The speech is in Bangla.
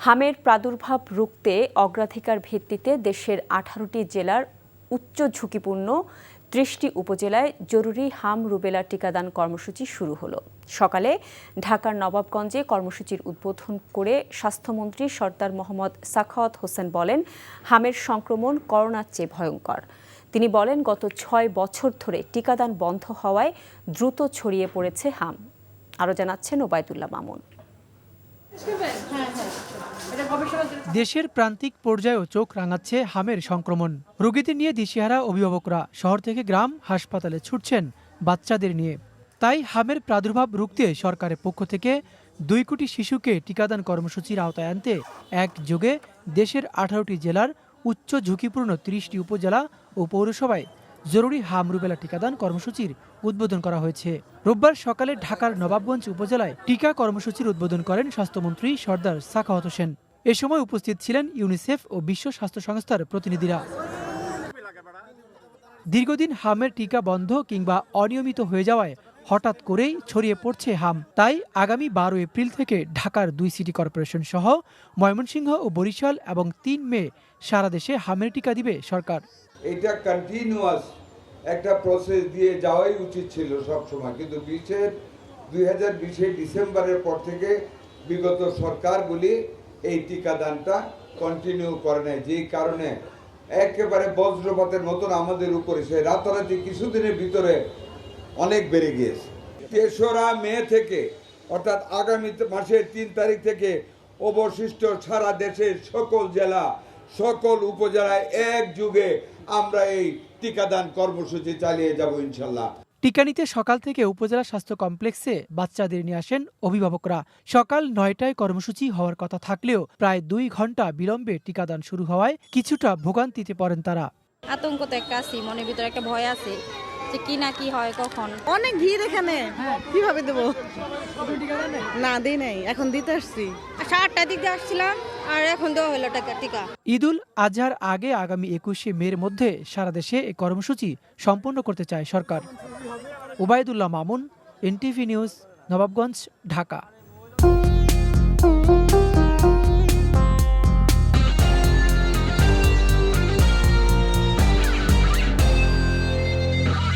হামের প্রাদুর্ভাব রুখতে অগ্রাধিকার ভিত্তিতে দেশের 18টি জেলার উচ্চ ঝুঁকিপূর্ণ 30টি উপজেলায় জরুরি হাম রুবেলা টিকাদান কর্মসূচি শুরু হলো। সকালে ঢাকার নবাবগঞ্জে কর্মসূচির উদ্বোধন করে স্বাস্থ্যমন্ত্রী সরদার মোহাম্মদ সাখাওয়াত হোসেন বলেন, হামের সংক্রমণ করোনার চেয়ে ভয়ঙ্কর। তিনি বলেন, গত 6 বছর ধরে টিকাদান বন্ধ হওয়ায় দ্রুত ছড়িয়ে পড়েছে হাম। আরও জানাচ্ছেন ওবায়দুল্লাহ মামুন। দেশের প্রান্তিক পর্যায়েও চোখ রাঙাচ্ছে হামের সংক্রমণ। রোগীদের নিয়ে দিশেহারা অভিভাবকরা শহর থেকে গ্রাম হাসপাতালে ছুটছেন বাচ্চাদের নিয়ে। তাই হামের প্রাদুর্ভাব রুখতে সরকারের পক্ষ থেকে 2 কোটি শিশুকে টিকাদান কর্মসূচির আওতায় আনতে একযোগে দেশের 18টি জেলার উচ্চ ঝুঁকিপূর্ণ 30টি উপজেলা ও পৌরসভায় জরুরি হাম রুবেলা টিকাদান কর্মসূচির উদ্বোধন করা হয়েছে। রোববার সকালে ঢাকার নবাবগঞ্জ উপজেলায় টিকা কর্মসূচির উদ্বোধন করেন স্বাস্থ্যমন্ত্রী সরদার সাখাওয়াত হোসেন। এ সময় উপস্থিত ছিলেন ইউনিসেফ ও বিশ্ব স্বাস্থ্য সংস্থার প্রতিনিধিরা। দীর্ঘদিন হামের টিকা বন্ধ কিংবা অনিয়মিত হয়ে যাওয়ায় হঠাৎ করেই ছড়িয়ে পড়ছে হাম। তাই আগামী 12 এপ্রিল থেকে ঢাকার 2 সিটি কর্পোরেশন সহ ময়মনসিংহ ও বরিশাল এবং 3 মে সারা দেশে হামের টিকা দিবে সরকার। এটা কন্টিনিউয়াস একটা প্রসেস দিয়ে যাওয়াই উচিত ছিল সব সময়, কিন্তু 2020 ডিসেম্বরের পর থেকে বিগত সরকারগুলি এই টিকাদানটা কন্টিনিউ করে নেয়, যেই কারণে একেবারে বজ্রপাতের মতন আমাদের উপরে সে রাতারাতি কিছুদিনের ভিতরে অনেক বেড়ে গিয়েছে। 3রা মে থেকে অর্থাৎ আগামী মাসের 3 তারিখ থেকে অবশিষ্ট সারা দেশের সকল জেলা সকল উপজেলায় একযোগে আমরা এই টিকাদান কর্মসূচি চালিয়ে যাব ইনশাল্লাহ। টিকা নিতে সকাল থেকে উপজেলা স্বাস্থ্য কমপ্লেক্সে বাচ্চাদের নিয়ে আসেন অভিভাবকরা। সকাল 9টায় কর্মসূচি হওয়ার কথা থাকলেও প্রায় 2 ঘন্টা বিলম্বে টিকাদান শুরু হওয়ায় কিছুটা ভোগান্তিতে পড়েন তারা। আতঙ্ক তো একটা আছে, মনের ভিতরে একটা ভয় আছে যে কি না কি হয় কখন। অনেক ভিড় এখানে, কিভাবে দেবো? না দেই নাই, এখন দিতে আসছি। 7টার দিক দিয়ে আসছিলাম আর এখন দেওয়া হলো টিকা। ঈদুল আজহার আগে আগামী 21শে মের মধ্যে সারা দেশে এই কর্মসূচি সম্পন্ন করতে চায় সরকার। Obaidullah Mamun, NTV news, Nawabganj, Dhaka.